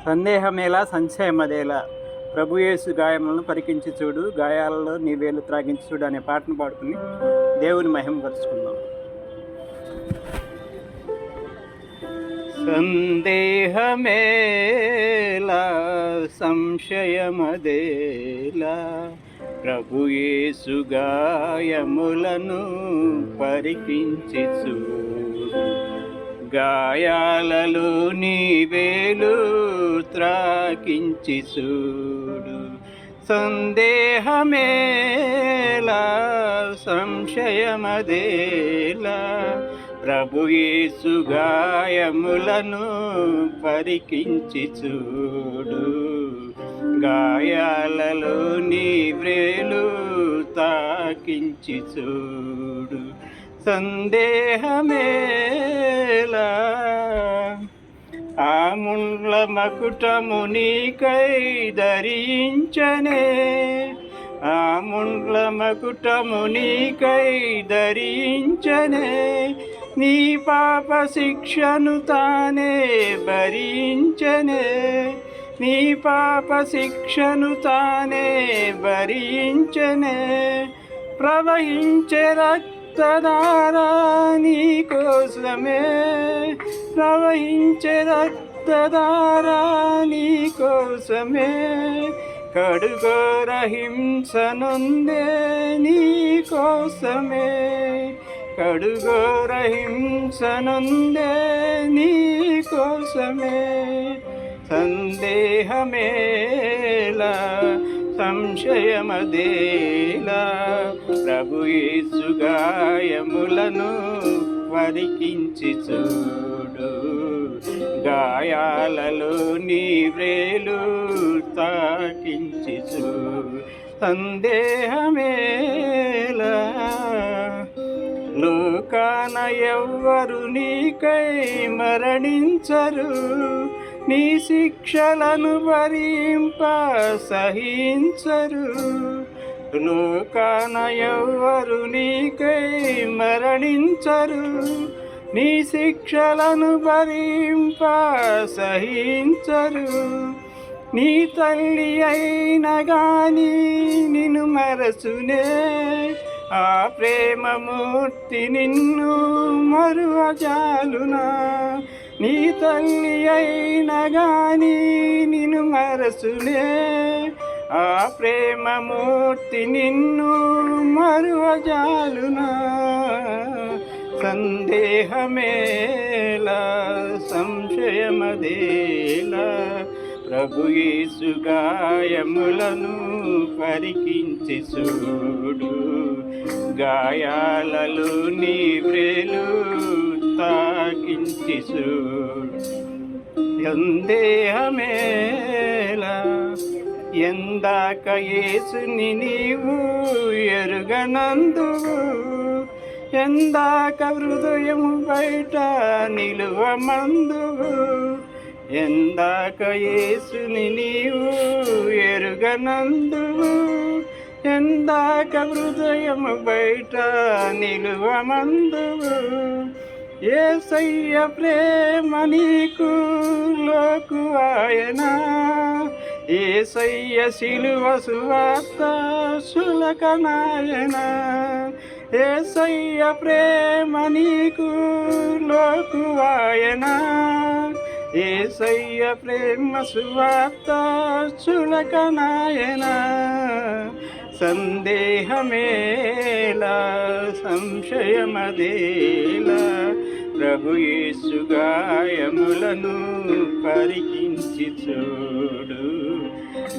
సందేహమేలా సంశయమదేలా ప్రభుయేసు గాయములను పరికించి చూడు, గాయాలలో నీ వేలు త్రాగించి చూడు అనే పాటను పాడుకుని దేవుని మహిమ పరుచుకుందాం. సందేహమేలా సంశయమదేలా ప్రభుయేసు గాయములను పరికించి చూడు, గాయాలలో నీ వేలు త్రాకించి చూడు. సందేహమేలా సంశయమదేలా ప్రభుయేసు గాయములను పరికించి చూడు, గాయాలలో నీ వేలు తాకించి చూడు. సందేహమేలా ఆ ముండ్ల మకుటము నీకై ధరించనే, ఆ ముండ్ల మకుటము నీకై ధరించనే, నీ పాప శిక్షను తానే భరించనే, నీ పాప శిక్షను తానే భరించనే. ప్రవహించే రక్తధారా నీ కోసమే, ప్రవహించే రక్తధారా నీ కోసమే, కడుగోర హింసనుందే నీ కోసమే, కడుగోర హింసనుందే నీ కోసమే. సందేహమేలా సంశయమదేలా ప్రభుయేసు గాయములను పరికించి చూడు, గాయాలలో నీ వేలు తాకించి చూడు. సందేహమేలా లోకాన ఎవ్వరు నీకై మరణించరు, నీ శిక్షలను భరింప సహించరు. లోకాన ఎవ్వరు నీకై మరణించరు, నీ శిక్షలను భరింప సహించరు. నీ తల్లి అయిన గాని నిన్ను మరచునే, ఆ ప్రేమమూర్తి నిన్ను మరువజాలునా. నీ తల్లి అయిన గాని నిన్ను మరచునే, ఆ ప్రేమమూర్తి నిన్ను మరువజాలునా. సందేహమేలా సంశయమదేలా ప్రభుయేసు గాయములను పరికించి చూడు, గాయాలలో నీ వేలు తాకించి చూడు. సందేహమేలా ఎందాక యేసుని నీవు ఎరుగనందువు, ఎందాక హృదయము బయట నిలువమందువు, ఎందాక యేసుని నీవు ఎరుగనందువు, ఎందాక హృదయము బయట నిలువమందువు. యేసయ్య ప్రేమ నీకు లోకువాయనా, యేసయ్య శిలువ సువార్త శులకనాయనా. యేసయ్య ప్రేమ నీకు లోకువాయనా, యేసయ్య ప్రేమ సువార్త చులకనాయనా. సందేహమేలా సంశయమదేలా ప్రభుయేసు గాయములను పరికించి చూడు,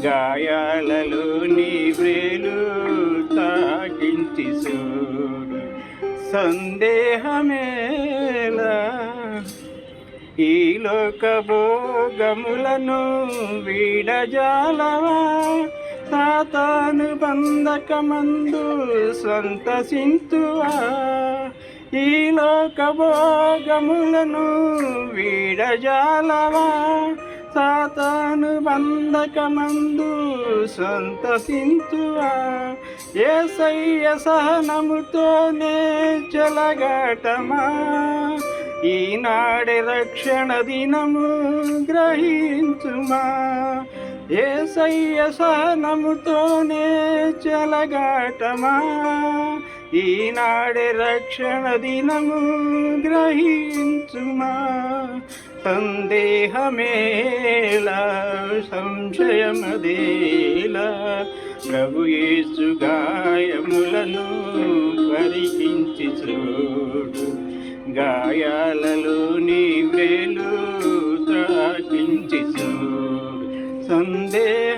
గాయాలలో నీ వేలు తాకించి చూడు. సందేహమేలా ఈ లోక భోగములను వీడజాలవా, సాతాను బంధకమందు సంతసింతువా. ఈ లోక భోగములను వీడజాలవా, సాతాను బంధకమందు సంతసింతువా. యేసయ్య సహనముతోనే చెలగాటమా, ఈనాడే రక్షణ దినము గ్రహించుమా. చూచుమా. యేసయ్య సహనముతోనే చెలగాటమా, ఈనాడే రక్షణ దినము గ్రహించుమా. సందేహమేలా సంశయమదేలా, ప్రభు యేసు గాయములను పరికించి చూడు. గాయాలలో నీ వేలు త్రాకించి చూడు. సందేహ